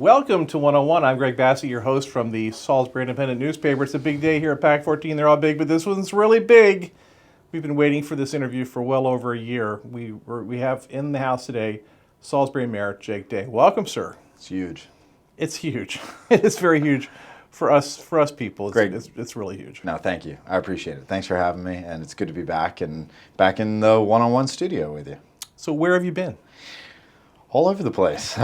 Welcome to 101. I'm Greg Bassett, your host from the Salisbury Independent newspaper. It's a big day here at PAC 14. They're all big, but this one's really big. We've been waiting for this interview for well over a year. We have in the house today Salisbury Mayor Jake Day. Welcome, sir. It's huge. It's huge. It is very huge for us people. Great. It's really huge. No, thank you. I appreciate it. Thanks for having me, and it's good to be back in the one-on-one studio with you. So where have you been? All over the place.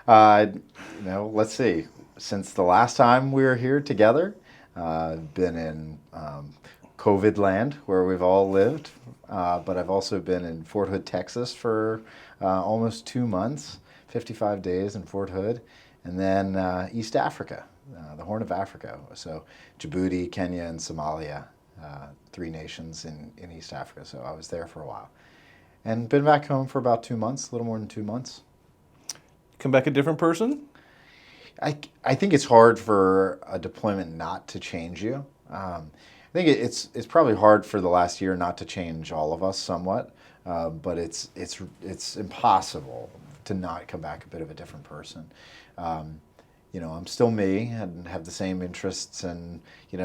Let's see. Since the last time we were here together, been in COVID land where we've all lived, but I've also been in Fort Hood, Texas for almost 2 months, 55 days in Fort Hood, and then East Africa, the Horn of Africa. So Djibouti, Kenya, and Somalia, 3 nations in East Africa. So I was there for a while. And been back home for about 2 months, a little more than 2 months. Come back a different person? I think it's hard for a deployment not to change you. I think it's probably hard for the last year not to change all of us somewhat, but it's impossible to not come back a bit of a different person. I'm still me and have the same interests and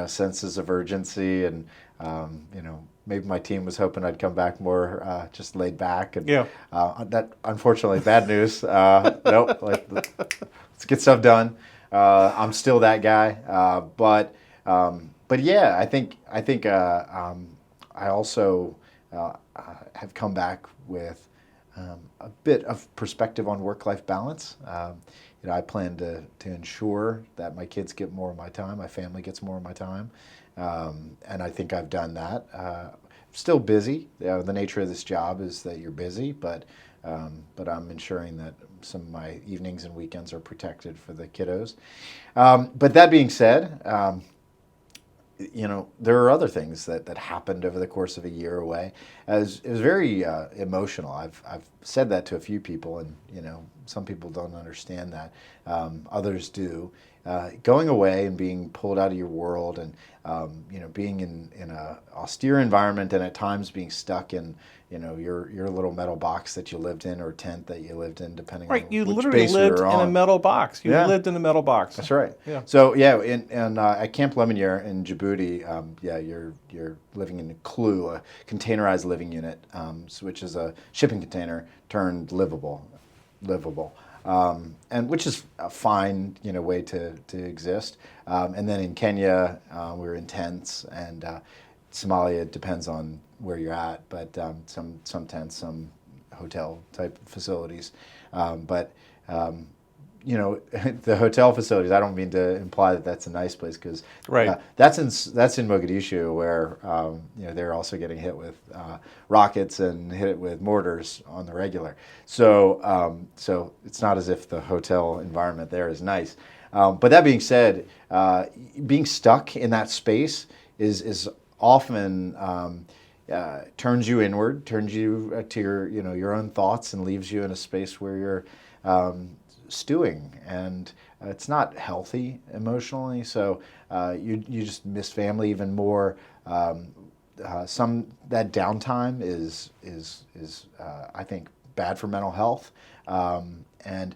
senses of urgency and maybe my team was hoping I'd come back more just laid back and that unfortunately bad news. Nope, let's get stuff done. I'm still that guy, but yeah, I think I also have come back with a bit of perspective on work-life balance. I plan to ensure that my kids get more of my time, my family gets more of my time, and I think I've done that. Still busy. The nature of this job is that you're busy, but I'm ensuring that some of my evenings and weekends are protected for the kiddos. But that being said, there are other things that happened over the course of a year away. It was very emotional. I've said that to a few people, and some people don't understand that. Others do. Going away and being pulled out of your world, and being in a austere environment, and at times being stuck in your little metal box that you lived in or tent that you lived in, depending on you which literally base lived we were in on. a metal box. You lived in a metal box. That's right. Yeah. So at Camp Lemonnier in Djibouti, you're living in a Clue, a containerized living unit, which is a shipping container turned livable, and which is a fine way to exist. And then in Kenya, we were in tents, and Somalia depends on where you're at, but some tents, some hotel type facilities, but the hotel facilities, I don't mean to imply that that's a nice place, because that's in Mogadishu, where they're also getting hit with rockets and hit it with mortars on the regular. So it's not as if the hotel environment there is nice. But that being said, being stuck in that space is often turns you inward, turns you to your own thoughts, and leaves you in a space where you're stewing, and it's not healthy emotionally. So you just miss family even more. That downtime is I think bad for mental health, and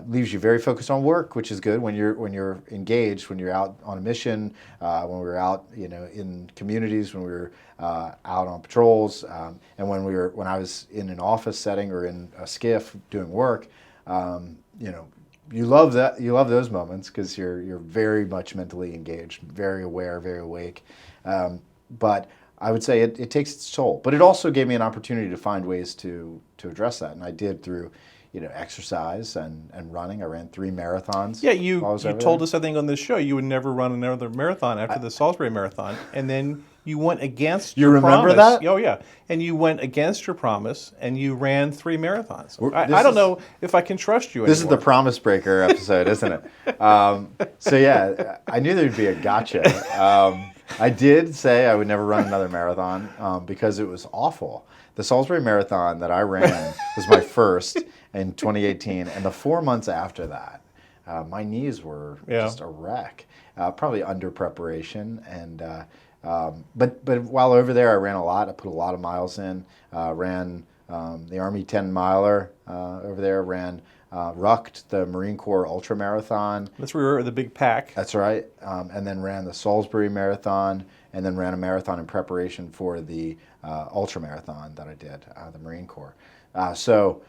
leaves you very focused on work, which is good when you're engaged, when you're out on a mission, when we're out in communities, when we were out on patrols, and when I was in an office setting or in a skiff doing work. You love that. You love those moments because you're very much mentally engaged, very aware, very awake. But I would say it takes its toll. But it also gave me an opportunity to find ways to address that, and I did through exercise and running. I ran 3 marathons. Yeah, you told us, I think, on this show you would never run another marathon after the Salisbury Marathon, and then you went against your promise. You remember that? Oh, yeah. And you went against your promise, and you ran 3 marathons. I don't know if I can trust you anymore. This is the promise breaker episode, isn't it? So, yeah, I knew there'd be a gotcha. I did say I would never run another marathon because it was awful. The Salisbury Marathon that I ran was my first in 2018, and the 4 months after that, my knees were just a wreck, probably under preparation. And but while over there, I ran a lot. I put a lot of miles in. Ran the Army 10 miler over there. Ran rucked the Marine Corps Ultra Marathon. That's where we were, the big pack. That's right. And then ran the Salisbury Marathon, and then ran a marathon in preparation for the Ultra Marathon that I did, the Marine Corps. So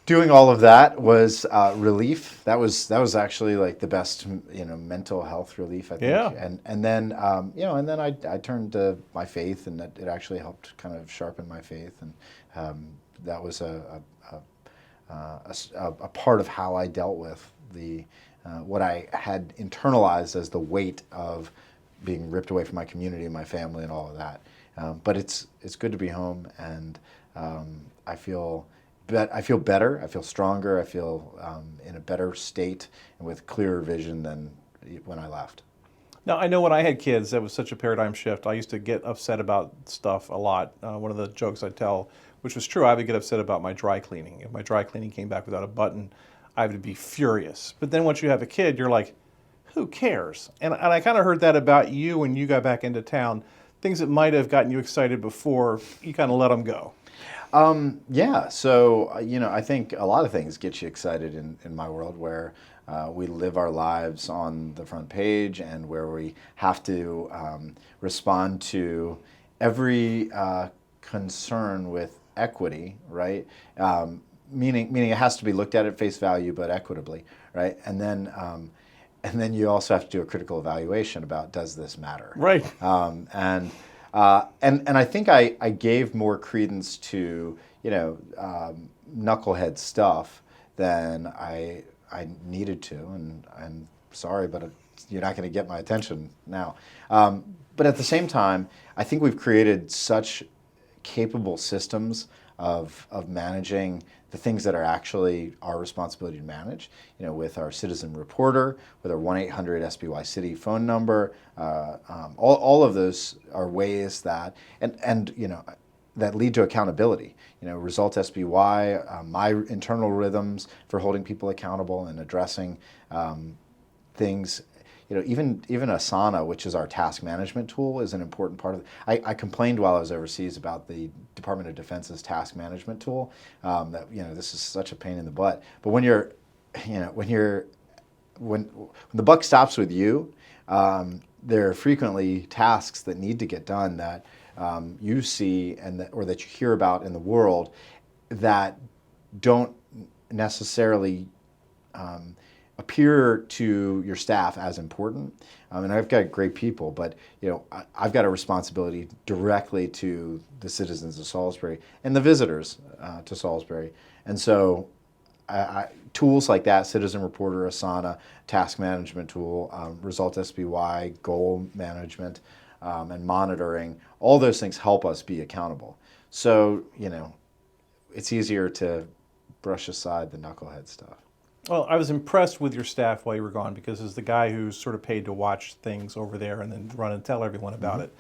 doing all of that was relief. That was actually like the best, mental health relief, I think. Yeah. And then and then I turned to my faith, and it actually helped kind of sharpen my faith, and that was a part of how I dealt with the what I had internalized as the weight of being ripped away from my community and my family and all of that. But it's good to be home, and I feel better. I feel stronger. I feel in a better state and with clearer vision than when I left. Now, I know when I had kids, that was such a paradigm shift. I used to get upset about stuff a lot. One of the jokes I tell, which was true, I would get upset about my dry cleaning. If my dry cleaning came back without a button, I would be furious. But then once you have a kid, you're like, who cares? And I kind of heard that about you when you got back into town. Things that might have gotten you excited before, you kind of let them go. Yeah, so, I think a lot of things get you excited in my world, where we live our lives on the front page, and where we have to respond to every concern with equity, right? Meaning it has to be looked at face value, but equitably, right? And then you also have to do a critical evaluation about, does this matter? Right. And I think I gave more credence to knucklehead stuff than I needed to, and I'm sorry, but you're not going to get my attention now. But at the same time, I think we've created such capable systems of managing the things that are actually our responsibility to manage, with our citizen reporter, with our 1-800-SBY-CITY phone number. All of those are ways that, that lead to accountability. Result SBY, my internal rhythms for holding people accountable and addressing things. Even Asana, which is our task management tool, is an important part of it. I complained while I was overseas about the Department of Defense's task management tool. That this is such a pain in the butt. But when the buck stops with you, there are frequently tasks that need to get done that you see or that you hear about in the world that don't necessarily appear to your staff as important. And I've got great people, but I've got a responsibility directly to the citizens of Salisbury and the visitors to Salisbury. And so tools like that, Citizen Reporter, Asana, task management tool, Result SBY, goal management, and monitoring, all those things help us be accountable. So, it's easier to brush aside the knucklehead stuff. Well, I was impressed with your staff while you were gone, because as the guy who's sort of paid to watch things over there and then run and tell everyone about it,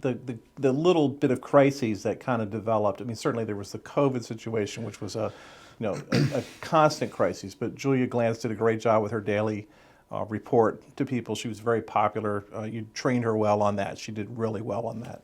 the little bit of crises that kind of developed. I mean, certainly there was the COVID situation, which was a constant crisis. But Julia Glantz did a great job with her daily report to people. She was very popular. You trained her well on that. She did really well on that.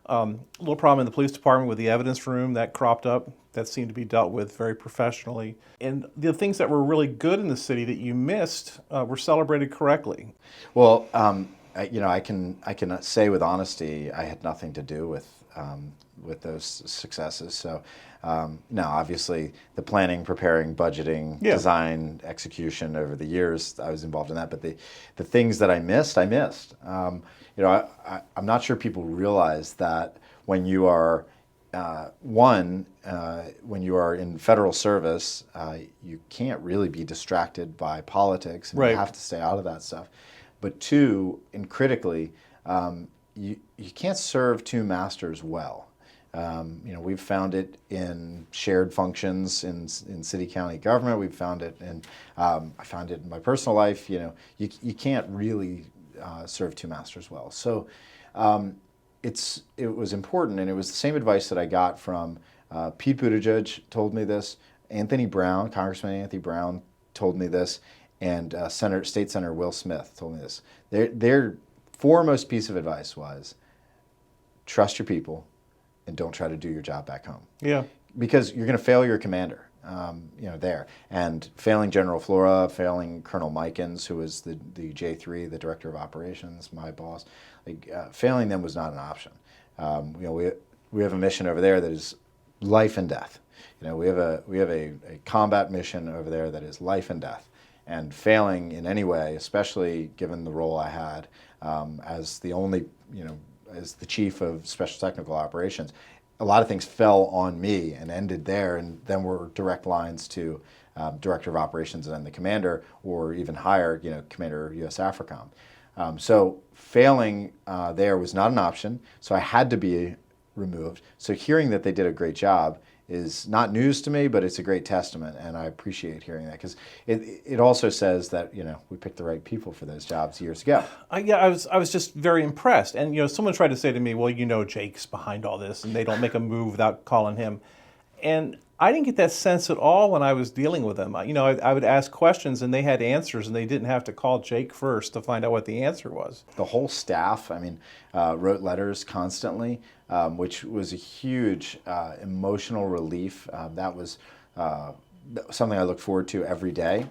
A little problem in the police department with the evidence room that cropped up. That seemed to be dealt with very professionally. And the things that were really good in the city that you missed were celebrated correctly. Well, I can say with honesty, I had nothing to do with those successes. So, no, obviously the planning, preparing, budgeting, design, execution over the years, I was involved in that. But the things that I missed. I'm not sure people realize that when you are when you are in federal service, you can't really be distracted by politics, and you have to stay out of that stuff. But two, and critically, you can't serve two masters well. We've found it in shared functions in city county government. We've found it in I found it in my personal life. You can't really serve two masters well. So it was important, and it was the same advice that I got from Pete Buttigieg told me this, Congressman Anthony Brown told me this, and State Senator Will Smith told me this. Their foremost piece of advice was, trust your people and don't try to do your job back home. Yeah. Because you're going to fail your commander. there. And failing General Flora, failing Colonel Mikens, who was the J3, the director of operations, my boss, failing them was not an option. We have a mission over there that is life and death. We have a combat mission over there that is life and death. And failing in any way, especially given the role I had as the only, as the chief of Special Technical Operations, a lot of things fell on me and ended there, and then were direct lines to Director of Operations and then the commander, or even higher, Commander U.S. AFRICOM. So failing there was not an option, so I had to be removed. So hearing that they did a great job is not news to me, but it's a great testament, and I appreciate hearing that, because it also says that we picked the right people for those jobs years ago. I was just very impressed, and someone tried to say to me, well, Jake's behind all this, and they don't make a move without calling him, and I didn't get that sense at all when I was dealing with them. I would ask questions, and they had answers, and they didn't have to call Jake first to find out what the answer was. The whole staff, wrote letters constantly, which was a huge emotional relief. That was something I look forward to every day.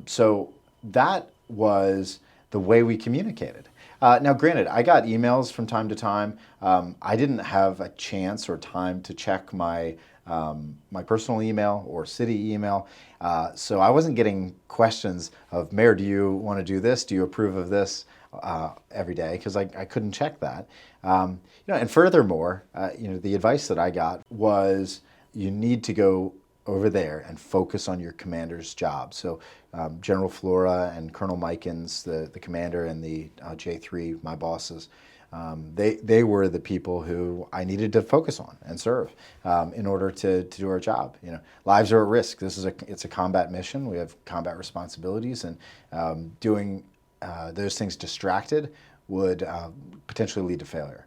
So that was the way we communicated. Now, granted, I got emails from time to time. I didn't have a chance or time to check my personal email or city email. So I wasn't getting questions of, Mayor, do you want to do this? Do you approve of this? Every day, because I couldn't check that. And furthermore, the advice that I got was, you need to go over there and focus on your commander's job. So General Flora and Colonel Mikens, the commander, and the J3, my bosses, they were the people who I needed to focus on and serve in order to do our job. Lives are at risk. It's a combat mission. We have combat responsibilities, and doing those things distracted would potentially lead to failure.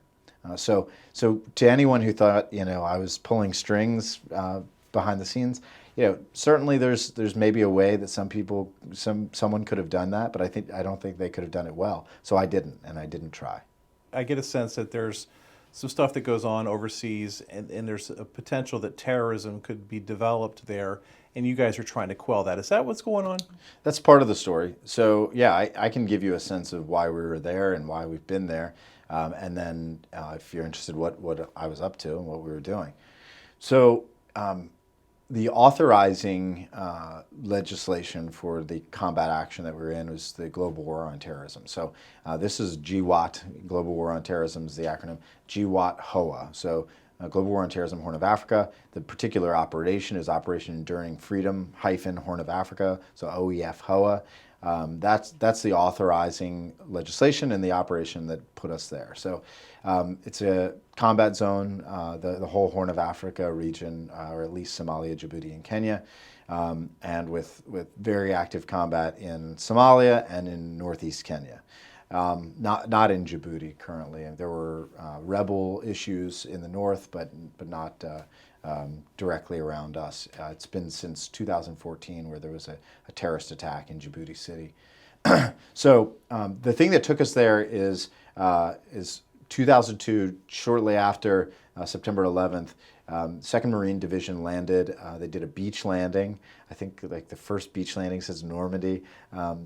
So to anyone who thought I was pulling strings behind the scenes, certainly there's maybe a way that someone could have done that, but I don't think they could have done it well. So I didn't, and I didn't try. I get a sense that there's some stuff that goes on overseas, and there's a potential that terrorism could be developed there, and you guys are trying to quell that. Is that what's going on? That's part of the story. So yeah, I can give you a sense of why we were there and why we've been there, and then if you're interested, what I was up to and what we were doing. So the authorizing legislation for the combat action that we were in was the Global War on Terrorism. So this is GWOT, Global War on Terrorism is the acronym, GWOT HOA. So Global War on Terrorism, Horn of Africa. The particular operation is Operation Enduring Freedom - Horn of Africa, so OEF HOA. That's the authorizing legislation and the operation that put us there. So it's a combat zone, the whole Horn of Africa region, or at least Somalia, Djibouti, and Kenya, and with very active combat in Somalia and in northeast Kenya. Not in Djibouti currently. There were rebel issues in the north, but not directly around us. It's been since 2014 where there was a terrorist attack in Djibouti City. So the thing that took us there is 2002, shortly after September 11th. 2nd Marine Division landed. They did a beach landing. I think like the first beach landing since Normandy.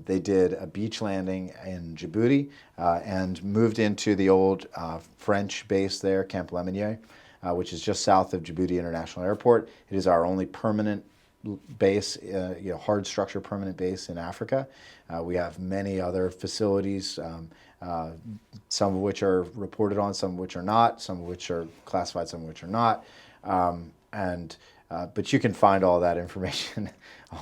They did a beach landing in Djibouti and moved into the old French base there, Camp Lemonnier, which is just south of Djibouti International Airport. It is our only permanent base, hard structure permanent base in Africa. We have many other facilities, some of which are reported on, some of which are not, some of which are classified, some of which are not. But you can find all that information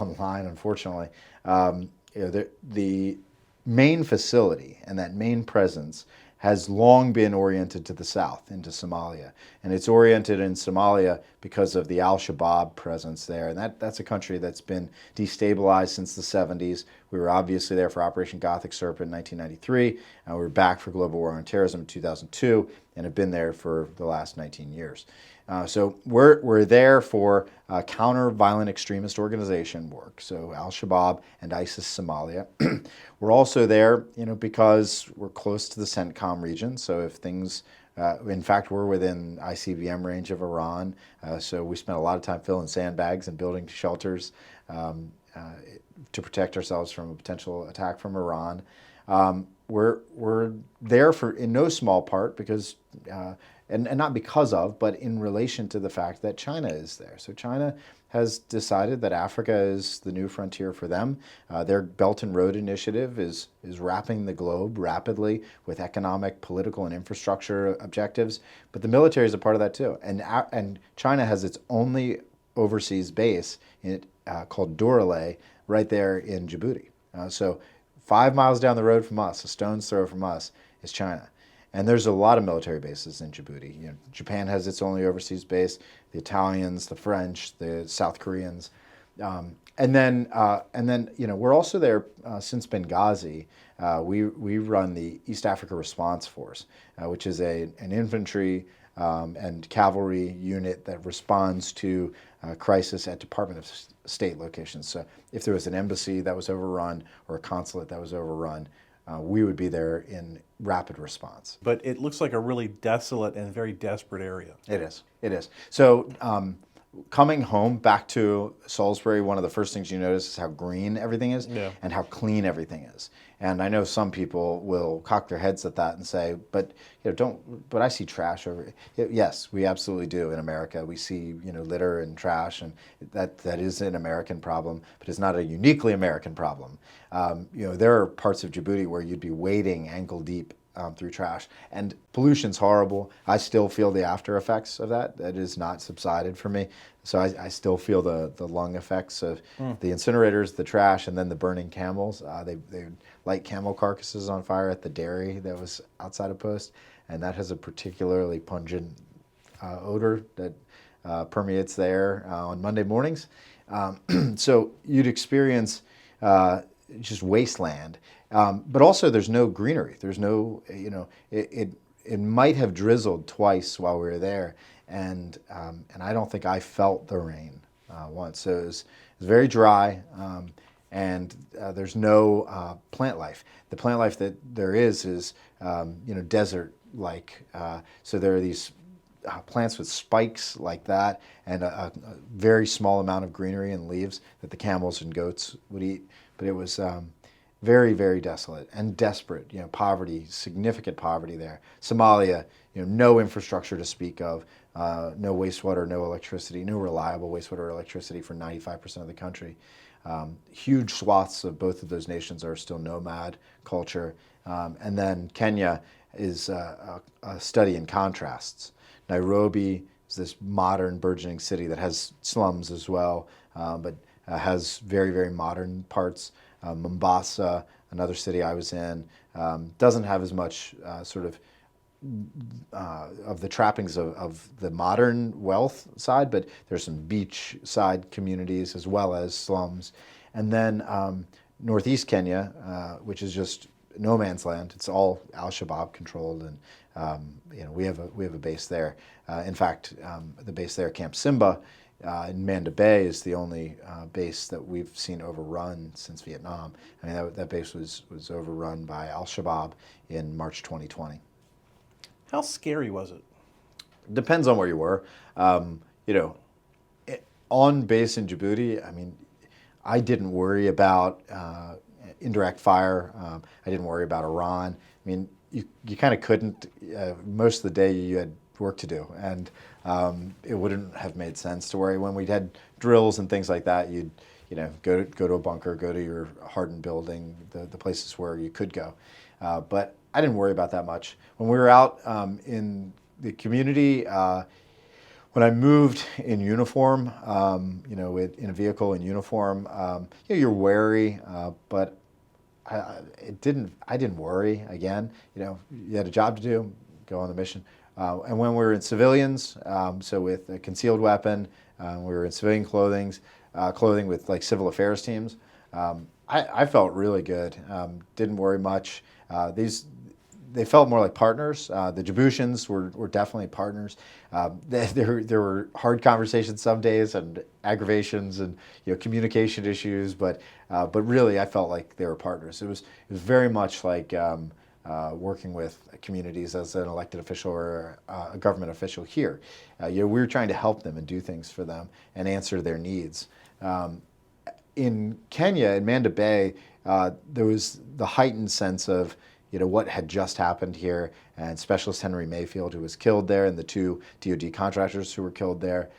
online, unfortunately. The main facility and that main presence has long been oriented to the south, into Somalia. And it's oriented in Somalia because of the Al-Shabaab presence there. And that's a country that's been destabilized since the 70s. We were obviously there for Operation Gothic Serpent in 1993, and we were back for Global War on Terrorism in 2002, and have been there for the last 19 years. So we're there for counter-violent extremist organization work, so Al-Shabaab and ISIS Somalia. We're also there, because we're close to the CENTCOM region, so if things In fact, we're within ICBM range of Iran, so we spent a lot of time filling sandbags and building shelters to protect ourselves from a potential attack from Iran. We're there for, in no small part, because and not because of, but in relation to the fact that China is there. So China has decided that Africa is the new frontier for them. Their Belt and Road Initiative is wrapping the globe rapidly with economic, political, and infrastructure objectives. But the military is a part of that too. And China has its only overseas base called Doraleh right there in Djibouti. So 5 miles down the road from us, a stone's throw from us, is China. And there's a lot of military bases in Djibouti. Japan has its only overseas base. The Italians, the French, the South Koreans, and then we're also there since Benghazi. We run the East Africa Response Force, which is an infantry and cavalry unit that responds to crisis at Department of State locations. So if there was an embassy that was overrun or a consulate that was overrun, we would be there in rapid response. But it looks like a really desolate and very desperate area. It is. It is. So coming home back to Salisbury, one of the first things you notice is how green everything is and how clean everything is. And I know some people will cock their heads at that and say, but but I see trash over. Yes, we absolutely do in America. We see litter and trash, and that is an American problem, but it's not a uniquely American problem. There are parts of Djibouti where you'd be wading ankle deep through trash, and pollution's horrible. I still feel the after effects of that. That is not subsided for me. So I still feel the lung effects of the incinerators, the trash, and then the burning camels. They light camel carcasses on fire at the dairy that was outside of Post, and that has a particularly pungent odor that permeates there on Monday mornings. So you'd experience just wasteland. But also there's no greenery. There's no, it might have drizzled twice while we were there, and I don't think I felt the rain once. So it was very dry, and there's no plant life. The plant life that there is desert-like. So there are these plants with spikes like that, and a very small amount of greenery and leaves that the camels and goats would eat. But it was very, very desolate and desperate. Poverty, significant poverty there. Somalia, no infrastructure to speak of, no wastewater, no electricity, no reliable wastewater or electricity for 95% of the country. Huge swaths of both of those nations are still nomad culture. And then Kenya is a study in contrasts. Nairobi is this modern burgeoning city that has slums as well, but has very, very modern parts. Mombasa, another city I was in, doesn't have as much of the trappings of the modern wealth side, but there's some beach side communities as well as slums. And then northeast Kenya, which is just no man's land. It's all Al-Shabaab controlled, and we have a base there. In fact, the base there, Camp Simba, in Manda Bay, is the only base that we've seen overrun since Vietnam. I mean, that base was overrun by Al-Shabaab in March 2020. How scary was it? Depends on where you were. On base in Djibouti, I mean, I didn't worry about indirect fire. I didn't worry about Iran. I mean, you kind of couldn't. Most of the day you had work to do, and it wouldn't have made sense to worry. When we had drills and things like that, you'd go to a bunker, go to your hardened building, the places where you could go. But I didn't worry about that much. When we were out in the community, when I moved in uniform, in a vehicle in uniform, you're wary, but I didn't worry. Again, you had a job to do, go on the mission. And when we were in civilians, so with a concealed weapon, we were in civilian clothing with like civil affairs teams. I felt really good. Didn't worry much. They felt more like partners. The Djiboutians were definitely partners. There were hard conversations some days and aggravations and communication issues, but really I felt like they were partners. It was very much like working with communities as an elected official or a government official here. We were trying to help them and do things for them and answer their needs. In Kenya, in Manda Bay, there was the heightened sense of what had just happened here, and Specialist Henry Mayfield, who was killed there, and the 2 DoD contractors who were killed there.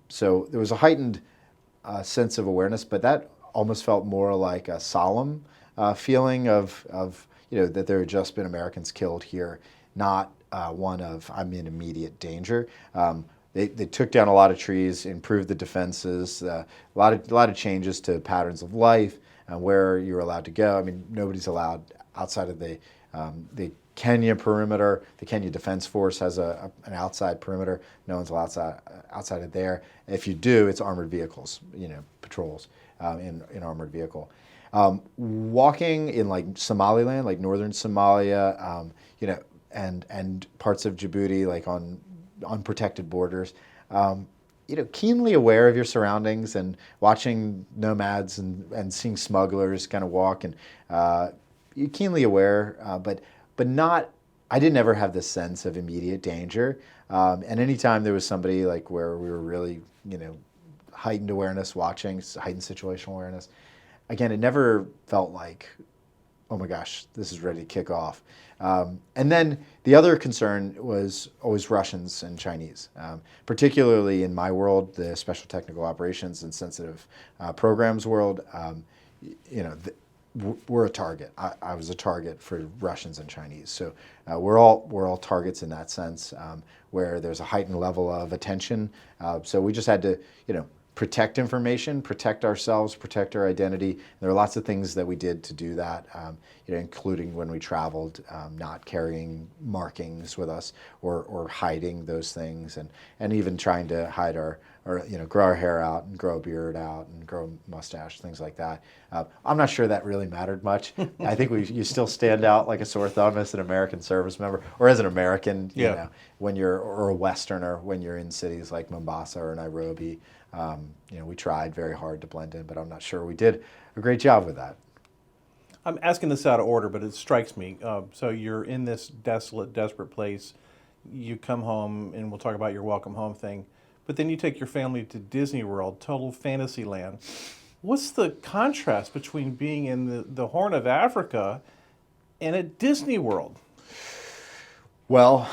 So there was a heightened sense of awareness, but that almost felt more like a solemn feeling of that there had just been Americans killed here, not one of I'm in immediate danger. They took down a lot of trees, improved the defenses, a lot of changes to patterns of life and where you're allowed to go. I mean, nobody's allowed outside of the Kenya perimeter. The Kenya Defense Force has an outside perimeter. No one's allowed outside of there. If you do, it's armored vehicles, patrols in armored vehicle. Walking in like Somaliland, like northern Somalia, and parts of Djibouti, like on unprotected borders, keenly aware of your surroundings and watching nomads and seeing smugglers kind of walk, and you're keenly aware, but not. I didn't ever have this sense of immediate danger, and anytime there was somebody like where we were really, heightened awareness, watching, heightened situational awareness. Again, it never felt like, oh my gosh, this is ready to kick off. And then the other concern was always Russians and Chinese, particularly in my world, the Special Technical Operations and Sensitive Programs world. We're a target. I was a target for Russians and Chinese. So we're all targets in that sense, where there's a heightened level of attention. So we just had to, protect information, protect ourselves, protect our identity. There are lots of things that we did to do that, including when we traveled, not carrying markings with us or hiding those things, and even trying to hide or grow our hair out and grow a beard out and grow a mustache, things like that. I'm not sure that really mattered much. I think you still stand out like a sore thumb as an American service member or as an American, when or a Westerner when you're in cities like Mombasa or Nairobi. We tried very hard to blend in, but I'm not sure we did a great job with that. I'm asking this out of order, but it strikes me. So you're in this desolate, desperate place. You come home, and we'll talk about your welcome home thing. But then you take your family to Disney World, total fantasy land. What's the contrast between being in the Horn of Africa and at Disney World? Well,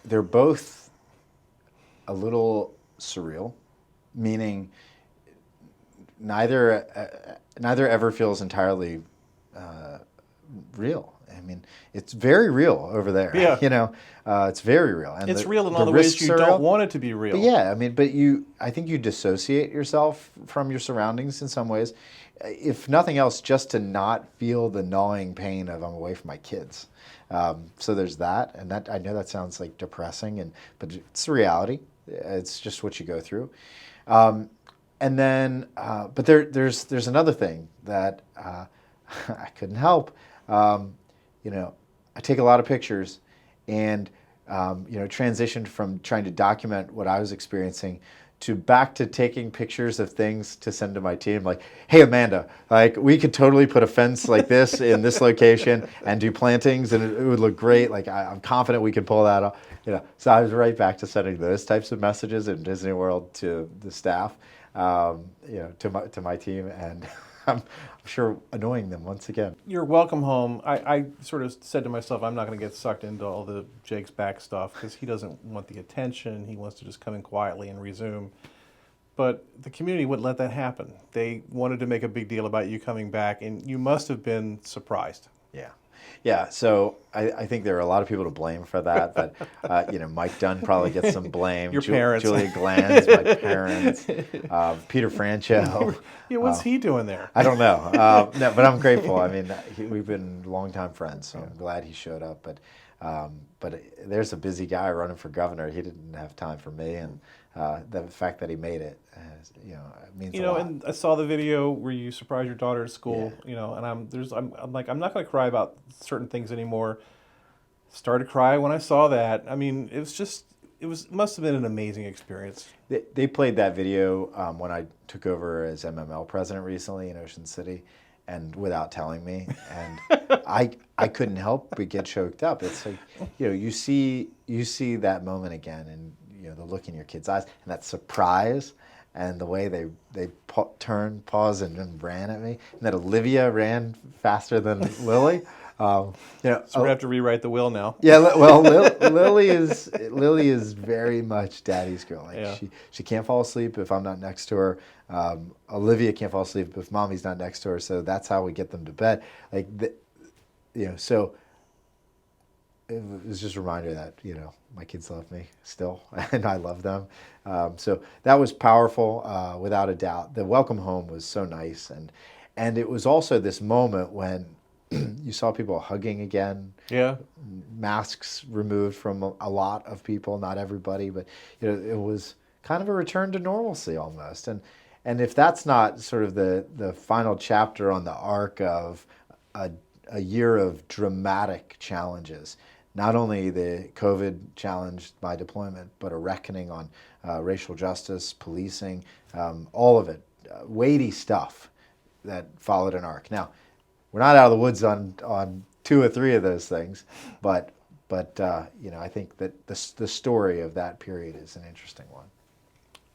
they're both a little surreal, meaning neither ever feels entirely real. I mean, it's very real over there. Yeah. It's very real. And it's real in all the ways you don't want it to be real. But yeah, I mean, I think you dissociate yourself from your surroundings in some ways. If nothing else, just to not feel the gnawing pain of I'm away from my kids. So there's that, and that I know that sounds like depressing, but it's the reality. It's just what you go through. And then, but there's another thing that I couldn't help. I take a lot of pictures, and transitioned from trying to document what I was experiencing to back to taking pictures of things to send to my team. Like, hey, Amanda, like we could totally put a fence like this in this location and do plantings, and it would look great. Like I'm confident we could pull that off. So I was right back to sending those types of messages in Disney World to the staff, to my team, and I'm sure annoying them once again. Your welcome home, I sort of said to myself, I'm not going to get sucked into all the Jake's back stuff because he doesn't want the attention. He wants to just come in quietly and resume. But the community wouldn't let that happen. They wanted to make a big deal about you coming back, and you must have been surprised. Yeah. So I think there are a lot of people to blame for that, but Mike Dunn probably gets some blame. Your parents, Julia Glanz, my parents, Peter Francho. What's he doing there? I don't know. No, but I'm grateful. I mean, we've been longtime friends, so I'm glad he showed up. But there's a busy guy running for governor. He didn't have time for me, and the fact that he made it, it means a lot. And I saw the video where you surprised your daughter at school. Yeah. And I'm like, I'm not going to cry about certain things anymore. Started to cry when I saw that. I mean, it must have been an amazing experience. They played that video when I took over as MML president recently in Ocean City, and without telling me, and I couldn't help but get choked up. It's like, you see that moment again, and the look in your kid's eyes, and that surprise, and the way they turned, paused, and then ran at me, and that Olivia ran faster than Lily. So we have to rewrite the will now. Yeah, well, Lily is very much daddy's girl. Like she can't fall asleep if I'm not next to her. Olivia can't fall asleep if mommy's not next to her. So that's how we get them to bed. So it was just a reminder that my kids love me still, and I love them. So that was powerful, without a doubt. The welcome home was so nice, and it was also this moment when you saw people hugging again. Yeah. Masks removed from a lot of people, not everybody, but it was kind of a return to normalcy almost. And if that's not sort of the final chapter on the arc of a year of dramatic challenges, not only the COVID challenge by deployment, but a reckoning on racial justice, policing, all of it, weighty stuff that followed an arc. Now, we're not out of the woods on 2 or 3 of those things, but I think that the story of that period is an interesting one.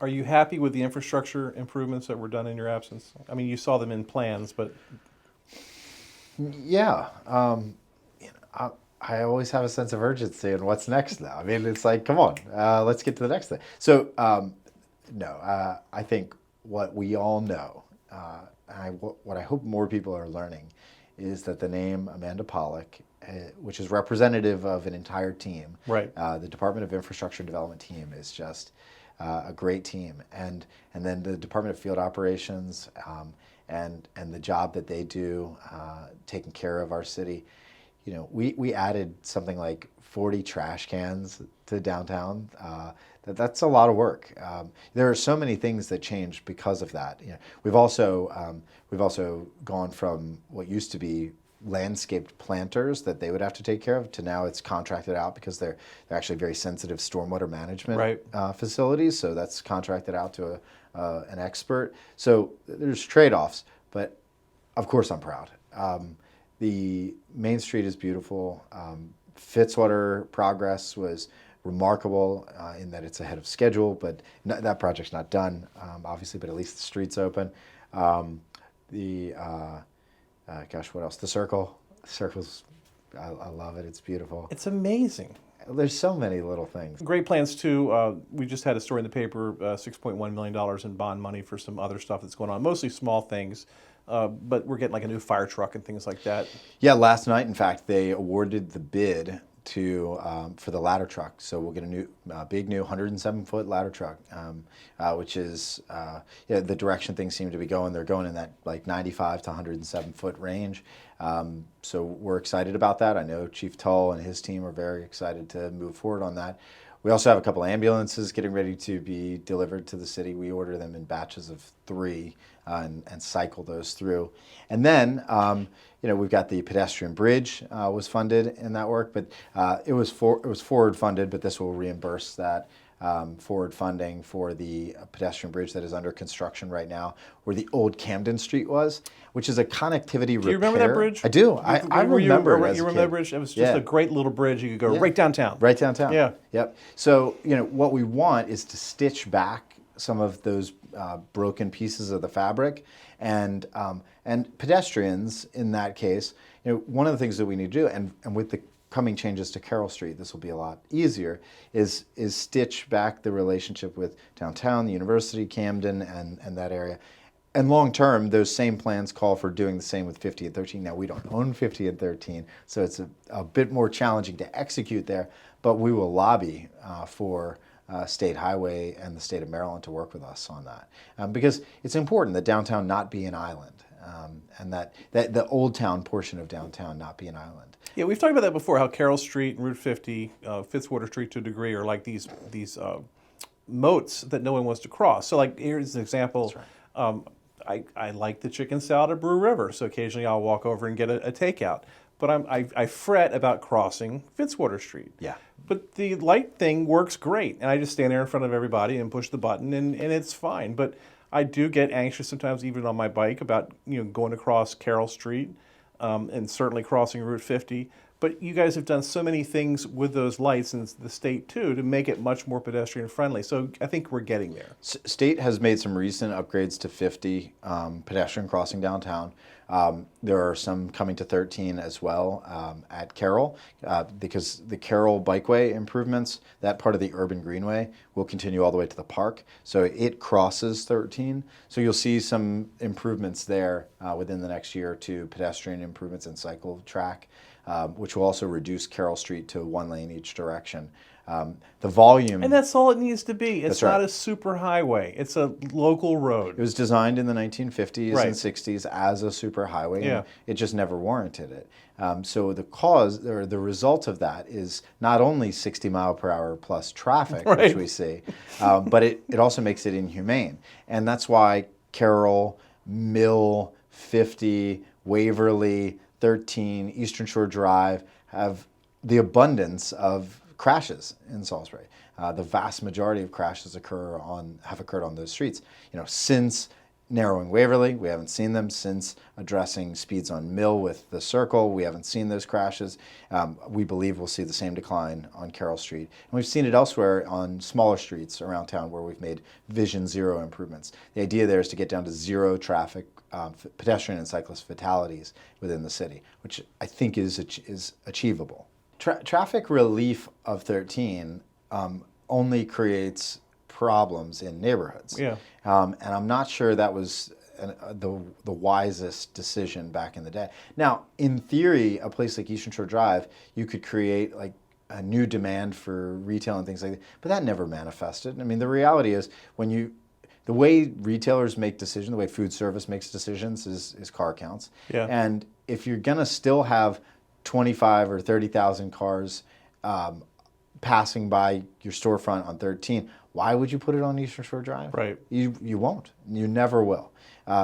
Are you happy with the infrastructure improvements that were done in your absence? I mean, you saw them in plans, but yeah, I always have a sense of urgency in what's next now. I mean, it's like, come on, let's get to the next thing. So, I think what we all know, what I hope more people are learning, is that the name Amanda Pollock, which is representative of an entire team, right? The Department of Infrastructure and Development team is just a great team, and then the Department of Field Operations, and the job that they do, taking care of our city. We added something like 40 trash cans to downtown. That's a lot of work. There are so many things that changed because of that. We've also gone from what used to be landscaped planters that they would have to take care of to now it's contracted out because they're actually very sensitive stormwater management facilities. So that's contracted out to an expert. So there's trade-offs, but of course I'm proud. The Main Street is beautiful. Fitzwater progress was remarkable in that it's ahead of schedule, but that project's not done, obviously, but at least the street's open. What else? The Circle. The Circle's, I love it. It's beautiful. It's amazing. There's so many little things. Great plans, too. We just had a story in the paper, $6.1 million in bond money for some other stuff that's going on, mostly small things. But we're getting like a new fire truck and things like that. Yeah, last night, in fact, they awarded the bid for the ladder truck. So we'll get a big new 107-foot ladder truck, which is the direction things seem to be going. They're going in that like 95 to 107-foot range. So we're excited about that. I know Chief Tull and his team are very excited to move forward on that. We also have a couple ambulances getting ready to be delivered to the city. We order them in batches of 3 and cycle those through. And then, we've got the pedestrian bridge was funded in that work, but it was forward funded, but this will reimburse that forward funding for the pedestrian bridge that is under construction right now, where the old Camden Street was, which is a connectivity repair. Do you remember that bridge? I do. I remember it as you a remember kid. that bridge? It was just a great little bridge. You could go right downtown. Right downtown. Yeah. Yep. So, what we want is to stitch back some of those broken pieces of the fabric, and pedestrians in that case. One of the things that we need to do, and with the coming changes to Carroll Street, this will be a lot easier, is stitch back the relationship with downtown, the university, Camden, and that area. And long term, those same plans call for doing the same with 50 and 13. Now, we don't own 50 and 13, so it's a bit more challenging to execute there, but we will lobby for State Highway and the state of Maryland to work with us on that. Because it's important that downtown not be an island, and that the Old Town portion of downtown not be an island. Yeah, we've talked about that before, how Carroll Street and Route 50, Fitzwater Street to a degree, are like these moats that no one wants to cross. So like, here's an example. That's right. I like the chicken salad at Brew River, so occasionally I'll walk over and get a takeout. But I fret about crossing Fitzwater Street. Yeah. But the light thing works great, and I just stand there in front of everybody and push the button, and it's fine. But I do get anxious sometimes, even on my bike, about going across Carroll Street, and certainly crossing Route 50. But you guys have done so many things with those lights, and the state too, to make it much more pedestrian friendly. So I think we're getting there. State has made some recent upgrades to 50 pedestrian crossing downtown. There are some coming to 13 as well at Carroll, because the Carroll Bikeway improvements, that part of the urban greenway, will continue all the way to the park. So it crosses 13. So you'll see some improvements there within the next year to pedestrian improvements and cycle track, which will also reduce Carroll Street to 1 lane each direction. The volume... And that's all it needs to be. It's right. not a super highway. It's a local road. It was designed in the 1950s Right. and 60s as a super highway. Yeah. And it just never warranted it. So the cause, or the result of that, is not only 60 mile per hour plus traffic, Right. which we see, but it also makes it inhumane. And that's why Carroll, Mill, 50, Waverly, 13, Eastern Shore Drive have the abundance of crashes in Salisbury. The vast majority of crashes have occurred on those streets. Since narrowing Waverly, we haven't seen them. Since addressing speeds on Mill with the circle, we haven't seen those crashes. We believe we'll see the same decline on Carroll Street. And we've seen it elsewhere on smaller streets around town where we've made Vision Zero improvements. The idea there is to get down to zero traffic, pedestrian and cyclist fatalities within the city, which I think is achievable. Traffic relief of 13 only creates problems in neighborhoods. Yeah. And I'm not sure that was the wisest decision back in the day. Now, in theory, a place like Eastern Shore Drive, you could create like a new demand for retail and things like that, but that never manifested. I mean, the reality is the way retailers make decisions, the way food service makes decisions is car counts. Yeah. And if you're gonna still have 25 or 30,000 cars passing by your storefront on 13, why would you put it on Eastern Shore Drive? Right. You won't. You never will.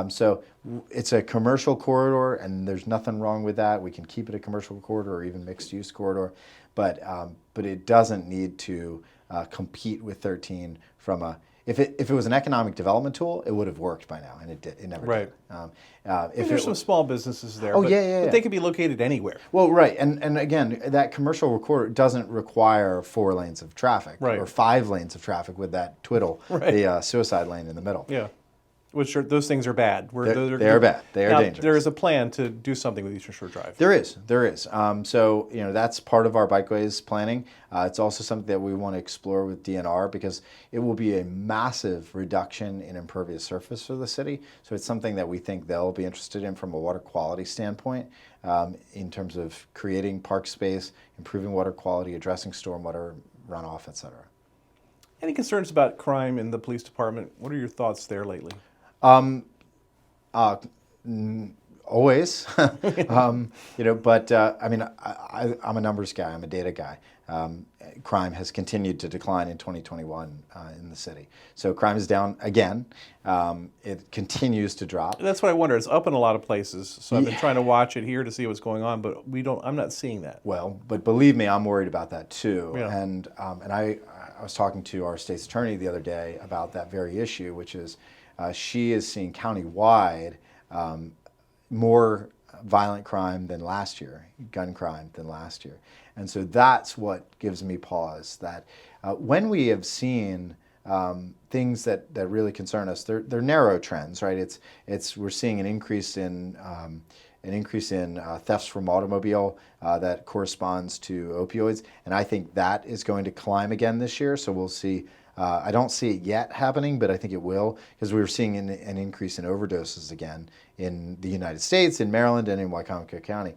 So it's a commercial corridor, and there's nothing wrong with that. We can keep it a commercial corridor or even mixed-use corridor, but it doesn't need to compete with 13 from a... If it was an economic development tool, it would have worked by now, and it never Right. did. There's some small businesses there. Oh, but, yeah. But they could be located anywhere. Well, right, and again, that commercial corridor doesn't require 4 lanes of traffic, Right. or 5 lanes of traffic with that twiddle, Right. the suicide lane in the middle. Yeah. Those things are bad. They are bad. They are now, dangerous. there is a plan to do something with Eastern Shore Drive. There is. So that's part of our bikeways planning. It's also something that we want to explore with DNR because it will be a massive reduction in impervious surface for the city. So it's something that we think they'll be interested in from a water quality standpoint, in terms of creating park space, improving water quality, addressing stormwater runoff, et cetera. Any concerns about crime in the police department? What are your thoughts there lately? Always, but I mean, I'm a numbers guy. I'm a data guy. Crime has continued to decline in 2021 in the city. So crime is down again. It continues to drop. That's what I wonder. It's up in a lot of places. So I've been trying to watch it here to see what's going on, but I'm not seeing that. Well, but believe me, I'm worried about that too. Yeah. And I was talking to our state's attorney the other day about that very issue, which is she is seeing countywide more violent crime than last year, gun crime than last year. And so that's what gives me pause, that when we have seen things that really concern us, they're narrow trends, right? We're seeing an increase in thefts from automobile that corresponds to opioids, and I think that is going to climb again this year. So we'll see. I don't see it yet happening, but I think it will, because we were seeing an increase in overdoses again in the United States, in Maryland, and in Wycomico County.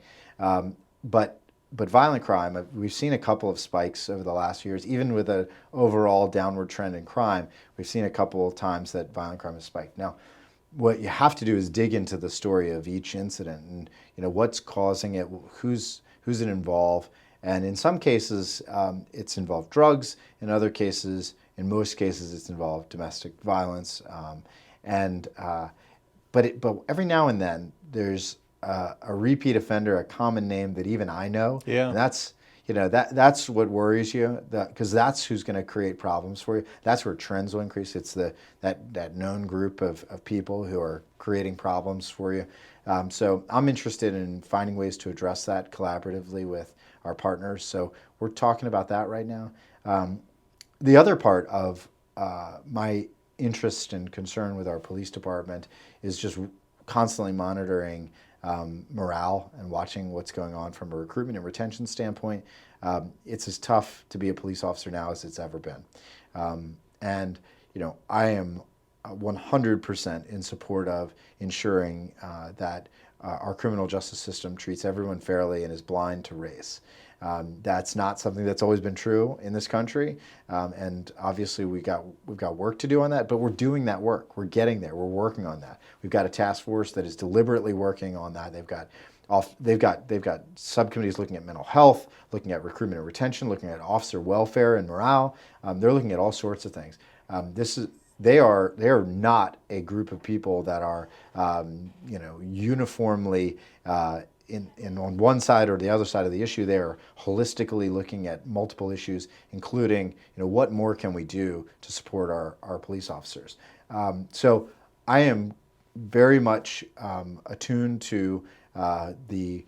But violent crime, we've seen a couple of spikes over the last few years. Even with an overall downward trend in crime, we've seen a couple of times that violent crime has spiked. Now, what you have to do is dig into the story of each incident and what's causing it, who's it involved, and in some cases it's involved drugs. In other cases, in most cases, it's involved domestic violence, but every now and then there's a repeat offender, a common name that even I know, Yeah. and that's that's what worries you, because that's who's going to create problems for you. That's where trends will increase. It's that known group of people who are creating problems for you. So I'm interested in finding ways to address that collaboratively with our partners. So we're talking about that right now. The other part of my interest and concern with our police department is just constantly monitoring morale and watching what's going on from a recruitment and retention standpoint. It's as tough to be a police officer now as it's ever been. And I am 100% in support of ensuring that our criminal justice system treats everyone fairly and is blind to race. That's not something that's always been true in this country, and obviously we've got work to do on that. But we're doing that work. We're getting there. We're working on that. We've got a task force that is deliberately working on that. They've got subcommittees looking at mental health, looking at recruitment and retention, looking at officer welfare and morale. They're looking at all sorts of things. They are not a group of people that are uniformly on one side or the other side of the issue. They are holistically looking at multiple issues, including what more can we do to support our police officers. So I am very much attuned to the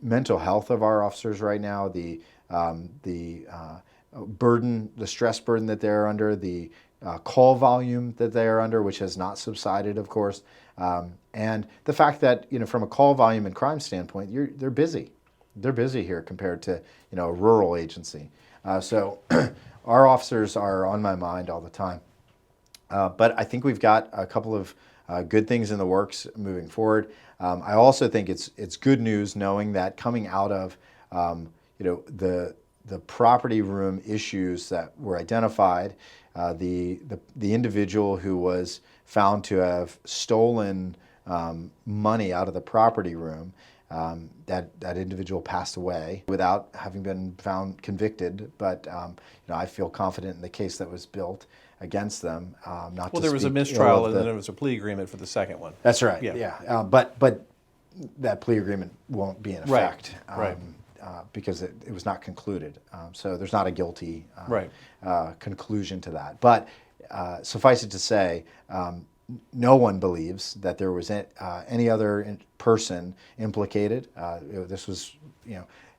mental health of our officers right now, the burden, the stress burden that they're under, the call volume that they are under, which has not subsided, of course, and the fact that from a call volume and crime standpoint, they're busy. They're busy here compared to a rural agency. So our officers are on my mind all the time. But I think we've got a couple of good things in the works moving forward. I also think it's good news knowing that coming out of the property room issues that were identified, the individual who was found to have stolen money out of the property room, that individual passed away without having been found convicted. But I feel confident in the case that was built against them. There was a mistrial and then there was a plea agreement for the second one. That's right. Yeah. But that plea agreement won't be in effect. Right. Because it was not concluded. So there's not a guilty right. Conclusion to that. But suffice it to say, no one believes that there was any other person implicated. This was,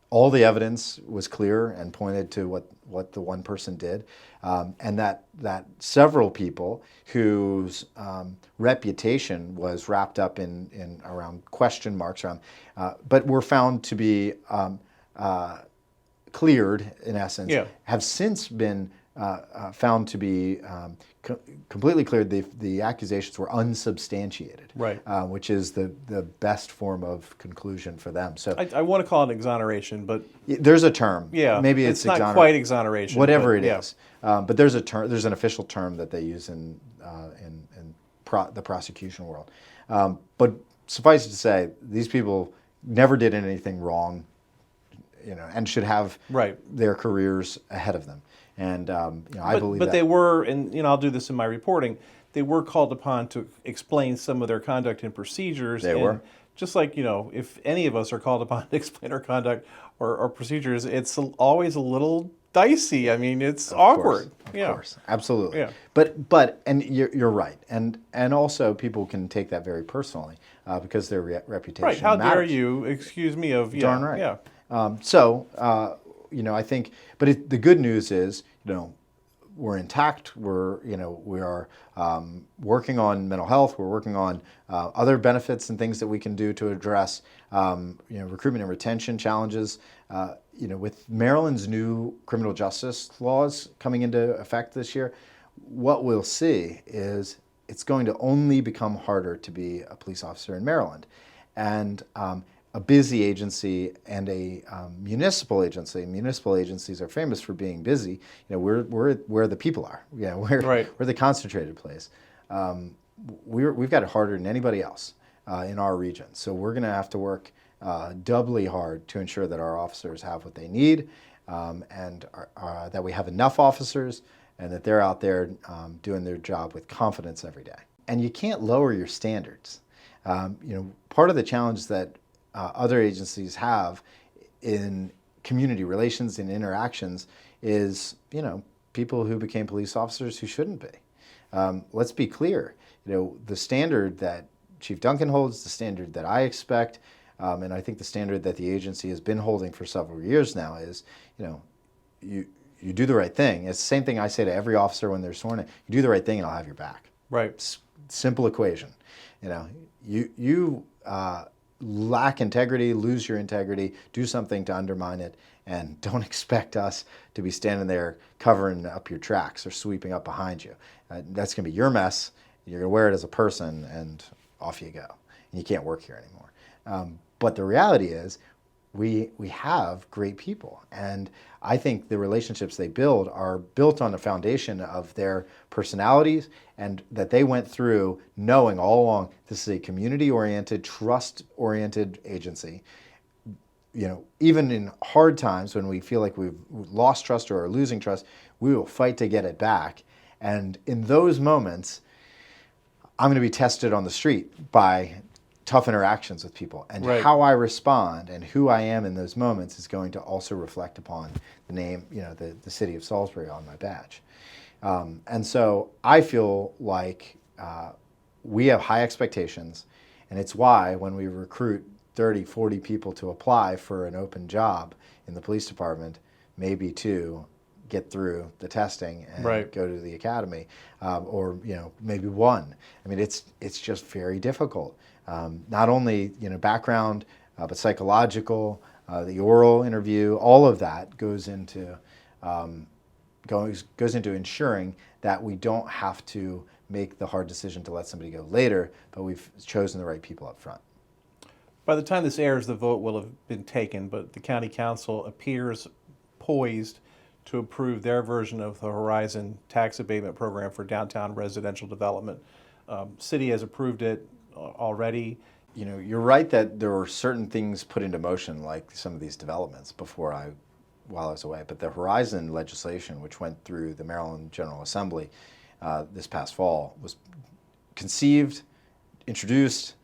all the evidence was clear and pointed to what the one person did, and that several people whose reputation was wrapped up in around question marks around, but were found to be cleared, in essence, have since been found to be completely cleared. The accusations were unsubstantiated, right? Which is the best form of conclusion for them. So I want to call it exoneration, but there's a term. Yeah, maybe it's not quite exoneration. Whatever it is, but there's a term. There's an official term that they use in the prosecution world. But suffice it to say, these people never did anything wrong, and should have their careers ahead of them. And I believe that. But they were, and I'll do this in my reporting, they were called upon to explain some of their conduct and procedures. They were. Just like, if any of us are called upon to explain our conduct or procedures, it's always a little dicey. I mean, it's awkward. Of course, absolutely. Yeah. But and you're right, and also people can take that very personally because their reputation right. How matters. dare you accuse me of darn right. Yeah. I think, but the good news is, we're intact. We are working on mental health. We're working on other benefits and things that we can do to address, recruitment and retention challenges. With Maryland's new criminal justice laws coming into effect this year, what we'll see is it's going to only become harder to be a police officer in Maryland, and a busy agency and a municipal agency. Municipal agencies are famous for being busy. We're where the people are. We're the concentrated place. We've got it harder than anybody else in our region. So we're going to have to work doubly hard to ensure that our officers have what they need, and that we have enough officers, and that they're out there doing their job with confidence every day. And you can't lower your standards. Part of the challenge that other agencies have in community relations and interactions is, people who became police officers who shouldn't be. Let's be clear. The standard that Chief Duncan holds, the standard that I expect, and I think the standard that the agency has been holding for several years now is, you do the right thing. It's the same thing I say to every officer when they're sworn in. You do the right thing and I'll have your back. Right. Simple equation. You lack integrity, lose your integrity, do something to undermine it, and don't expect us to be standing there covering up your tracks or sweeping up behind you. That's going to be your mess. You're going to wear it as a person, and off you go. And you can't work here anymore. But the reality is, we have great people, and I think the relationships they build are built on the foundation of their personalities, and that they went through knowing all along this is a community-oriented, trust-oriented agency. Even in hard times when we feel like we've lost trust or are losing trust, we will fight to get it back. And in those moments, I'm going to be tested on the street by tough interactions with people, and right. How I respond and who I am in those moments is going to also reflect upon the name, the City of Salisbury on my badge. And so I feel like we have high expectations, and it's why when we recruit 30, 40 people to apply for an open job in the police department, maybe to get through the testing and right. go to the academy, or maybe one. I mean, it's just very difficult. Not only background, but psychological, the oral interview, all of that goes into ensuring that we don't have to make the hard decision to let somebody go later, but we've chosen the right people up front. By the time this airs, the vote will have been taken, but the County Council appears poised to approve their version of the Horizon tax abatement program for downtown residential development. City has approved it already. You're right that there were certain things put into motion, like some of these developments while I was away. But the Horizon legislation, which went through the Maryland General Assembly this past fall, was conceived, introduced,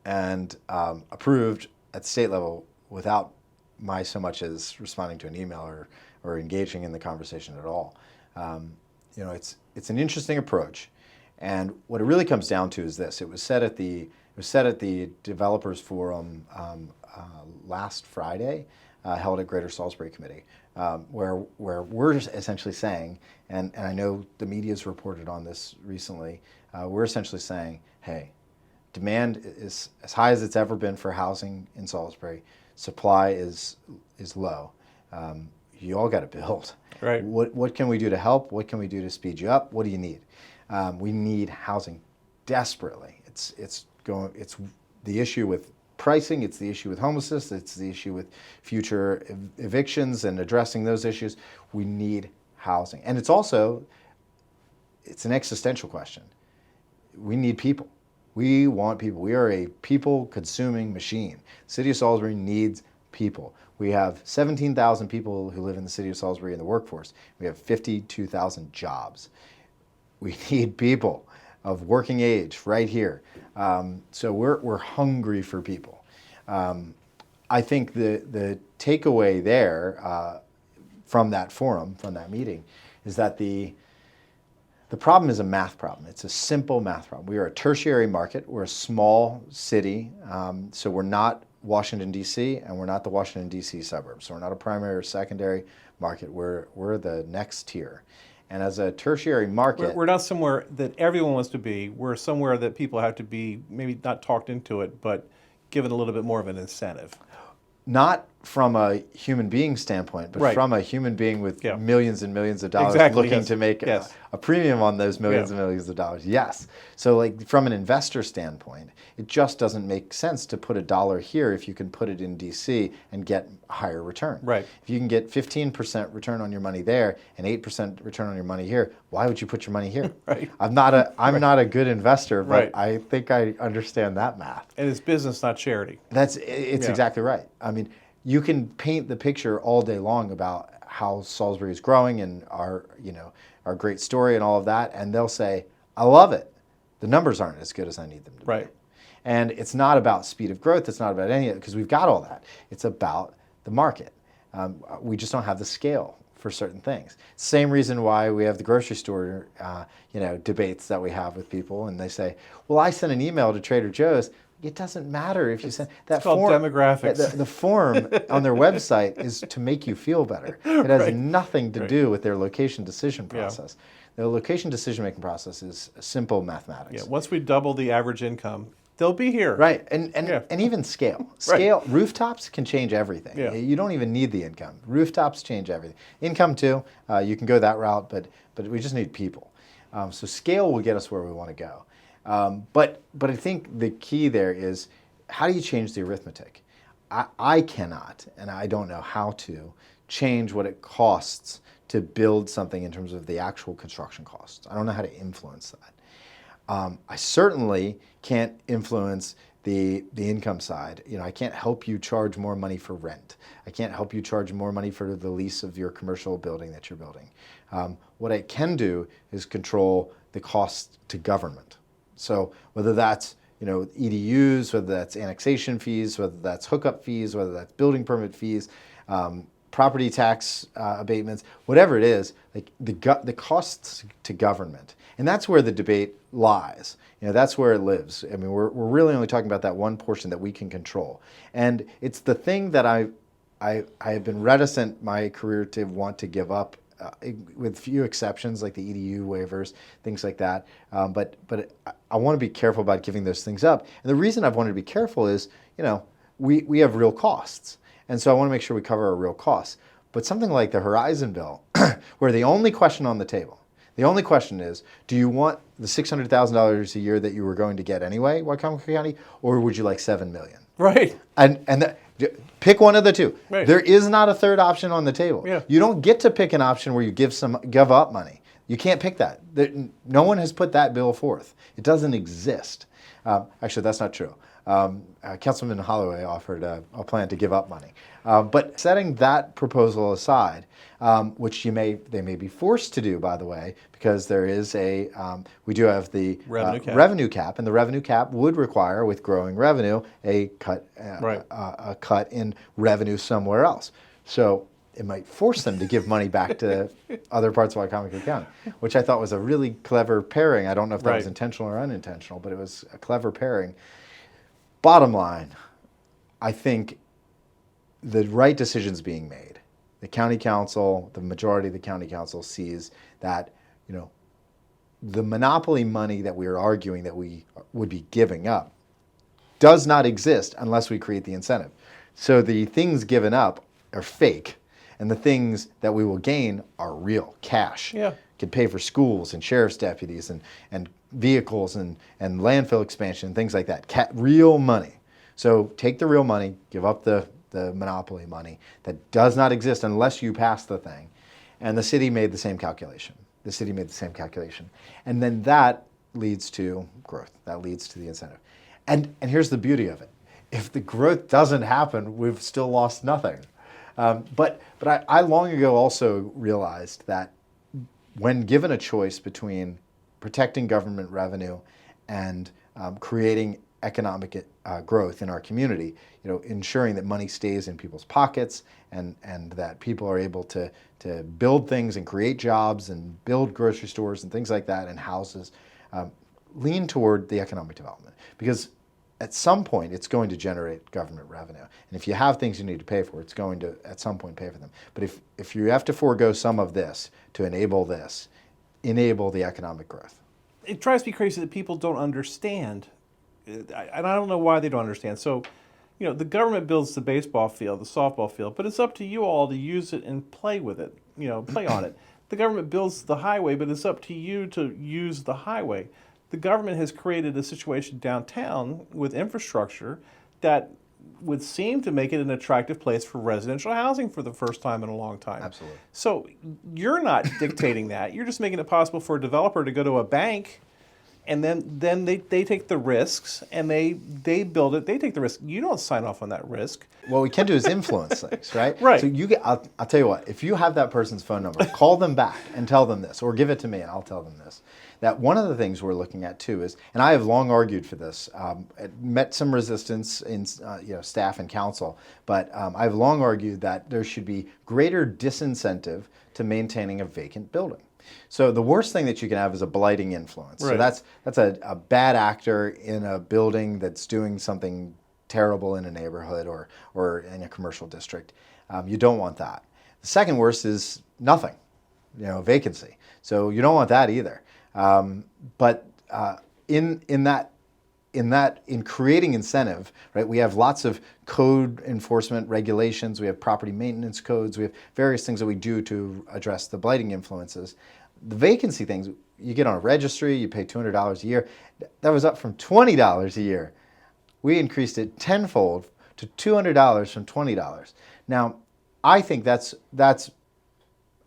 and approved at the state level without my so much as responding to an email or engaging in the conversation at all. It's an interesting approach, and what it really comes down to is this: it was said at the Developers Forum last Friday, held at Greater Salisbury Committee, where we're essentially saying, and I know the media's reported on this recently, we're essentially saying, hey, demand is as high as it's ever been for housing in Salisbury. Supply is low. You all got to build. Right. What can we do to help? What can we do to speed you up? What do you need? We need housing desperately. It's the issue with pricing. It's the issue with homelessness. It's the issue with future evictions and addressing those issues. We need housing, and it's an existential question. We need people. We want people. We are a people-consuming machine. The City of Salisbury needs people. We have 17,000 people who live in the City of Salisbury in the workforce. We have 52,000 jobs. We need people of working age right here. So we're hungry for people. I think the takeaway there from that forum, from that meeting, is that the problem is a math problem. It's a simple math problem. We are a tertiary market. We're a small city, so we're not Washington, D.C., and we're not the Washington, D.C. suburbs. So we're not a primary or secondary market. We're the next tier. And as a tertiary market... We're not somewhere that everyone wants to be. We're somewhere that people have to be, maybe not talked into it, but given a little bit more of an incentive. Not from a human being standpoint, but right. from a human being with yeah. millions and millions of dollars exactly, looking yes. to make yes. a premium on those millions yeah. and millions of dollars. Yes. So like from an investor standpoint, it just doesn't make sense to put $1 here if you can put it in DC and get a higher return. Right. If you can get 15% return on your money there and 8% return on your money here, why would you put your money here? right. I'm not a good investor, but right. I think I understand that math. And it's business, not charity. It's yeah. exactly right. I mean, you can paint the picture all day long about how Salisbury is growing and our great story and all of that, and they'll say, I love it. The numbers aren't as good as I need them to right. be. And it's not about speed of growth. It's not about any of it, because we've got all that. It's about the market. we just don't have the scale for certain things. Same reason why we have the grocery store, debates that we have with people, and they say, "Well, I sent an email to Trader Joe's." It doesn't matter if you send that it's called form. demographics. The form on their website is to make you feel better. It has nothing to do with their location decision process. The location decision-making process is simple mathematics. Yeah. Once we double the average income, they'll be here. Right, and even scale. Scale, rooftops can change everything. Yeah. You don't even need the income. Rooftops change everything. Income too, you can go that route, but we just need people. So scale will get us where we want to go. But I think the key there is, how do you change the arithmetic? I cannot, and I don't know how to, change what it costs to build something in terms of the actual construction costs. I don't know how to influence that. I certainly can't influence the income side. I can't help you charge more money for rent. I can't help you charge more money for the lease of your commercial building that you're building. What I can do is control the cost to government. So whether that's EDUs, whether that's annexation fees, whether that's hookup fees, whether that's building permit fees, property tax abatements, whatever it is, like the costs to government, and that's where the debate lies. That's where it lives. I mean, we're really only talking about that one portion that we can control, and it's the thing that I have been reticent my career to want to give up. With few exceptions, like the EDU waivers, things like that. But I want to be careful about giving those things up. And the reason I've wanted to be careful is, we have real costs. And so I want to make sure we cover our real costs. But something like the Horizon bill, where the only question on the table, the only question is, do you want the $600,000 a year that you were going to get anyway, Wycomico County, or would you like $7 million? Right. Pick one of the two. Right. There is not a third option on the table. Yeah. You don't get to pick an option where you give up money. You can't pick that. No one has put that bill forth. It doesn't exist. Actually, that's not true. Councilman Holloway offered a plan to give up money. But setting that proposal aside, which they may be forced to do, by the way, because there is we do have the revenue cap, and the revenue cap would require, with growing revenue, a cut in revenue somewhere else. So it might force them to give money back to other parts of Wycomico County, which I thought was a really clever pairing. I don't know if that was intentional or unintentional, but it was a clever pairing. Bottom line, I think the right decision's being made. The county council, the majority of the county council sees that, the monopoly money that we are arguing that we would be giving up does not exist unless we create the incentive. So the things given up are fake, and the things that we will gain are real, cash. Yeah. Can pay for schools and sheriff's deputies and vehicles and landfill expansion, things like that. Real money. So take the real money, give up the monopoly money that does not exist unless you pass the thing. And the city made the same calculation. And then that leads to growth. That leads to the incentive. And here's the beauty of it. If the growth doesn't happen, we've still lost nothing. But I long ago also realized that when given a choice between protecting government revenue and creating economic growth in our community, ensuring that money stays in people's pockets and that people are able to build things and create jobs and build grocery stores and things like that and houses, lean toward the economic development. Because at some point, it's going to generate government revenue. And if you have things you need to pay for, it's going to, at some point, pay for them. But if you have to forego some of this to enable the economic growth. It drives me crazy that people don't understand. And I don't know why they don't understand. So, the government builds the baseball field, the softball field, but it's up to you all to use it and play with it, play on it. The government builds the highway, but it's up to you to use the highway. The government has created a situation downtown with infrastructure that would seem to make it an attractive place for residential housing for the first time in a long time. Absolutely. So you're not dictating that. You're just making it possible for a developer to go to a bank, and then they take the risks and they build it. They take the risk. You don't sign off on that risk. What we can do is influence things, right? Right. So I'll tell you what. If you have that person's phone number, call them back and tell them this, or give it to me and I'll tell them this. that one of the things we're looking at too is, and I have long argued for this, met some resistance in staff and council, but I've long argued that there should be greater disincentive to maintaining a vacant building. So the worst thing that you can have is a blighting influence. Right. So that's a bad actor in a building that's doing something terrible in a neighborhood or in a commercial district. You don't want that. The second worst is nothing, vacancy. So you don't want that either. But in creating incentive, right, we have lots of code enforcement regulations, we have property maintenance codes, we have various things that we do to address the blighting influences. The vacancy things, you get on a registry, you pay $200 a year. That was up from $20 a year. We increased it tenfold to $200 from $20. Now, I think that's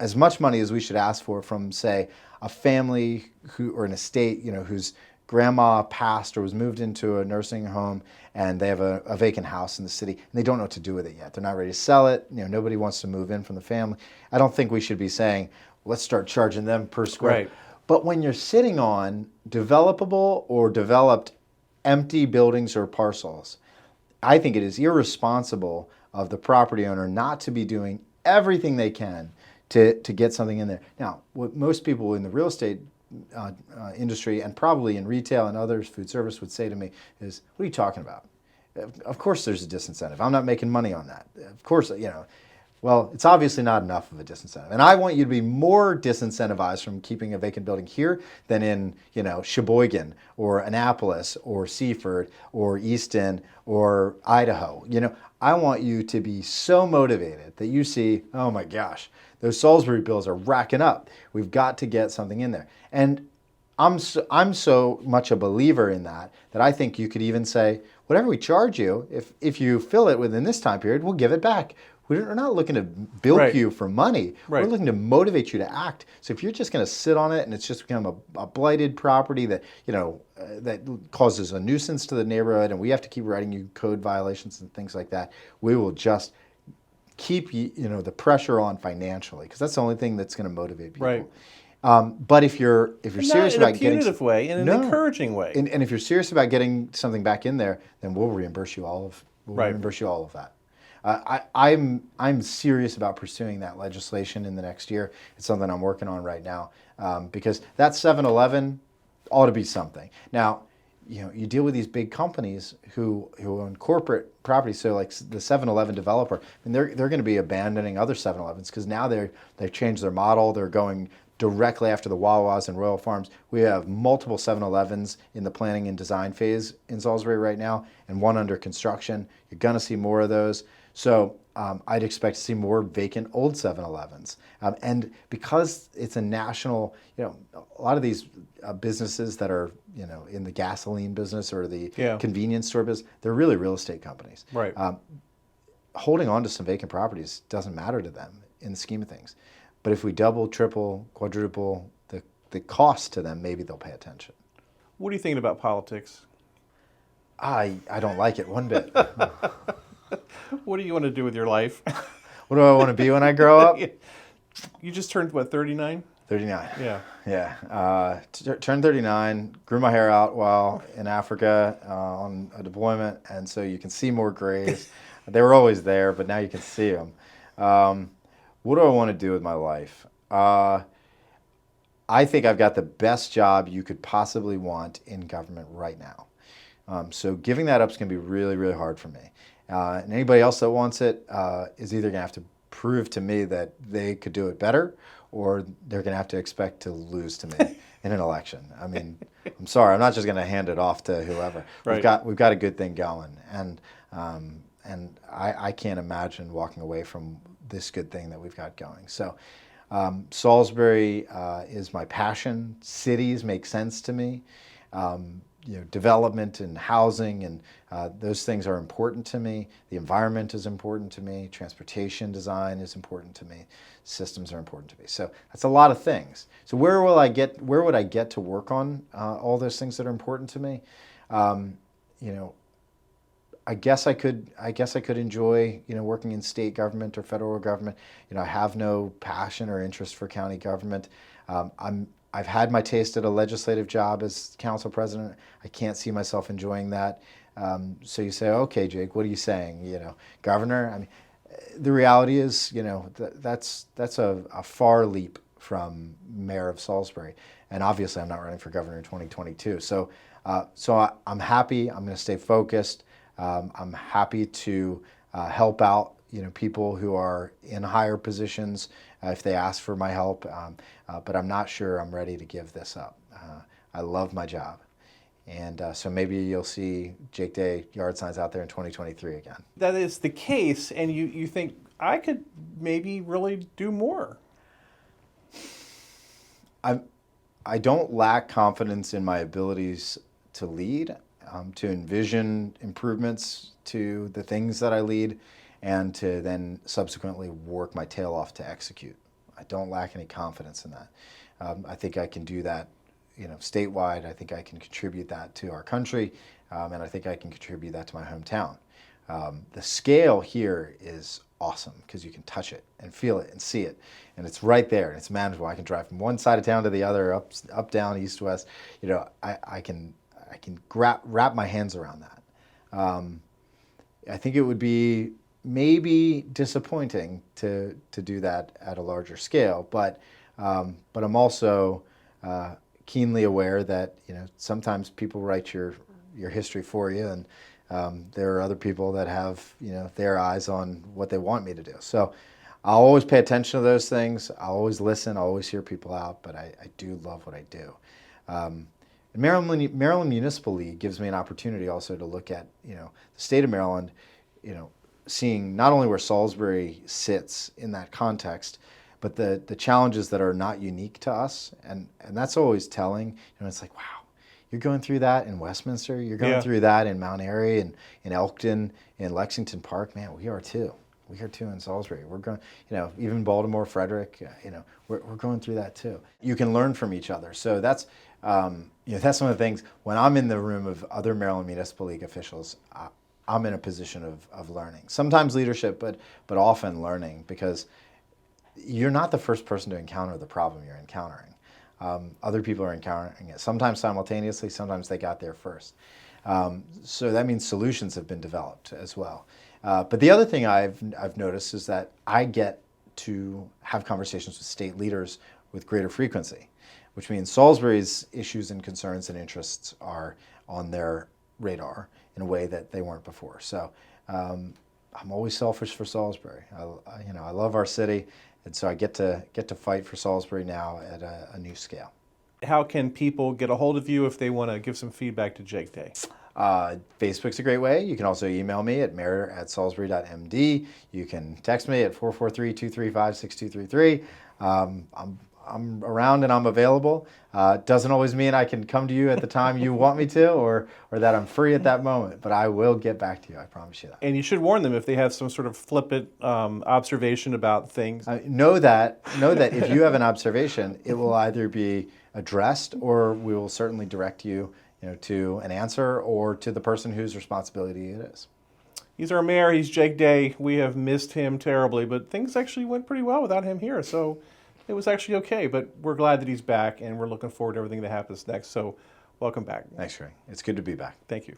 as much money as we should ask for from, say, a family or an estate, whose grandma passed or was moved into a nursing home and they have a vacant house in the city and they don't know what to do with it yet. They're not ready to sell it. Nobody wants to move in from the family. I don't think we should be saying, let's start charging them per square. Right. But when you're sitting on developable or developed empty buildings or parcels, I think it is irresponsible of the property owner not to be doing everything they can to get something in there. Now, what most people in the real estate industry and probably in retail and others, food service, would say to me is, what are you talking about? Of course there's a disincentive. I'm not making money on that. Of course, well, it's obviously not enough of a disincentive. And I want you to be more disincentivized from keeping a vacant building here than in, Sheboygan or Annapolis or Seaford or Easton or Idaho. I want you to be so motivated that you see, oh my gosh, those Salisbury bills are racking up. We've got to get something in there. And I'm so much a believer in that I think you could even say, whatever we charge you, if you fill it within this time period, we'll give it back. We're not looking to bilk you for money. Right. We're looking to motivate you to act. So if you're just going to sit on it and it's just become a blighted property that that causes a nuisance to the neighborhood, and we have to keep writing you code violations and things like that, we will just keep the pressure on financially, because that's the only thing that's going to motivate people. Right. But if you're serious about getting in a punitive way, in an encouraging way, and if you're serious about getting something back in there, then we'll reimburse you all of that. I'm serious about pursuing that legislation in the next year. It's something I'm working on right now, because that 7-Eleven ought to be something. Now, you deal with these big companies who own corporate property. So like the 7-Eleven developer, and they're going to be abandoning other 7-Elevens because now they've changed their model. They're going directly after the Wawas and Royal Farms. We have multiple 7-Elevens in the planning and design phase in Salisbury right now, and one under construction. You're going to see more of those. So I'd expect to see more vacant old 7-Elevens. And because it's a national, a lot of these businesses that are, in the gasoline business or the convenience store business, they're really real estate companies. Right. Holding on to some vacant properties doesn't matter to them in the scheme of things. But if we double, triple, quadruple the cost to them, maybe they'll pay attention. What are you thinking about politics? I don't like it one bit. What do you want to do with your life? What do I want to be when I grow up? You just turned, what, 39? 39. Yeah. Yeah. Turned 39, grew my hair out while in Africa on a deployment, and so you can see more grays. They were always there, but now you can see them. What do I want to do with my life? I think I've got the best job you could possibly want in government right now. So giving that up is going to be really, really hard for me. And anybody else that wants it is either going to have to prove to me that they could do it better, or they're going to have to expect to lose to me in an election. I mean, I'm sorry, I'm not just going to hand it off to whoever. Right. We've got a good thing going, and I can't imagine walking away from this good thing that we've got going. So Salisbury is my passion. Cities make sense to me. Development and housing and those things are important to me. The environment is important to me. Transportation design is important to me. Systems are important to me. So that's a lot of things. So where would I get to work on all those things that are important to me? I guess I could enjoy, working in state government or federal government. I have no passion or interest for county government. I'm I've had my taste at a legislative job as council president. I can't see myself enjoying that. So you say, okay, Jake, what are you saying? Governor? I mean, the reality is, that's a far leap from mayor of Salisbury. And obviously I'm not running for governor in 2022. So I'm happy. I'm going to stay focused. I'm happy to help out people who are in higher positions if they ask for my help. But I'm not sure I'm ready to give this up. I love my job. And so maybe you'll see Jake Day yard signs out there in 2023 again. That is the case, and you think, I could maybe really do more. I don't lack confidence in my abilities to lead, to envision improvements to the things that I lead, and to then subsequently work my tail off to execute. I don't lack any confidence in that. I think I can do that, statewide. I think I can contribute that to our country, and I think I can contribute that to my hometown. The scale here is awesome because you can touch it and feel it and see it, and it's right there and it's manageable. I can drive from one side of town to the other, up, down, east, west. I can wrap my hands around that. I think it would be maybe disappointing to do that at a larger scale, but I'm also keenly aware that sometimes people write your history for you, and there are other people that have their eyes on what they want me to do. So I'll always pay attention to those things. I'll always listen. I'll always hear people out, but I do love what I do. Maryland Municipal League gives me an opportunity also to look at the state of Maryland, seeing not only where Salisbury sits in that context, but the challenges that are not unique to us, and that's always telling. It's like, wow, you're going through that in Westminster, you're going through that in Mount Airy, and in Elkton, in Lexington Park. Man, we are too. We are too in Salisbury. We're going, even Baltimore, Frederick. We're going through that too. You can learn from each other. So that's that's one of the things. When I'm in the room of other Maryland Municipal League officials, I'm in a position of learning. Sometimes leadership, but often learning, because you're not the first person to encounter the problem you're encountering. Other people are encountering it, sometimes simultaneously, sometimes they got there first. So that means solutions have been developed as well. But the other thing I've noticed is that I get to have conversations with state leaders with greater frequency, which means Salisbury's issues and concerns and interests are on their radar in a way that they weren't before. So I'm always selfish for Salisbury. I love our city. And so I get to fight for Salisbury now at a new scale. How can people get a hold of you if they want to give some feedback to Jake Day? Facebook's a great way. You can also email me at mayor@salisbury.md. You can text me at 443-235-6233. I'm around and I'm available. Doesn't always mean I can come to you at the time you want me to, or that I'm free at that moment, but I will get back to you. I promise you that. And you should warn them if they have some sort of flippant observation about things. Know that if you have an observation, it will either be addressed, or we will certainly direct you, to an answer or to the person whose responsibility it is. He's our mayor. He's Jake Day. We have missed him terribly, but things actually went pretty well without him here. So it was actually okay, but we're glad that he's back, and we're looking forward to everything that happens next. So welcome back. Thanks, Greg. It's good to be back. Thank you.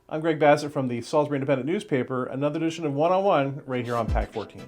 I'm Greg Bassett from the Salisbury Independent Newspaper, another edition of One-on-One right here on PAC 14.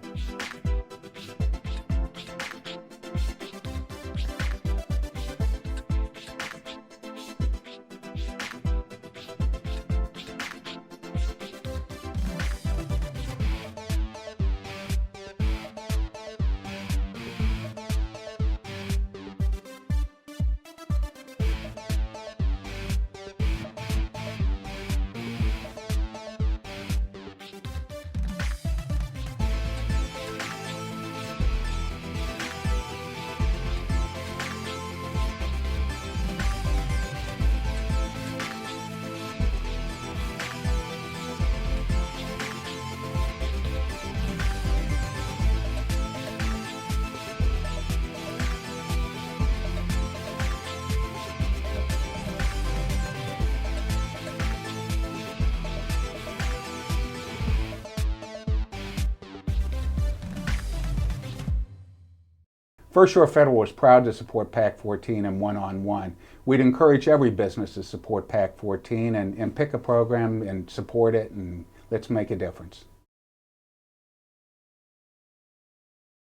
First Shore Federal is proud to support PAC 14 and one-on-one. We'd encourage every business to support PAC 14 and pick a program and support it, and let's make a difference.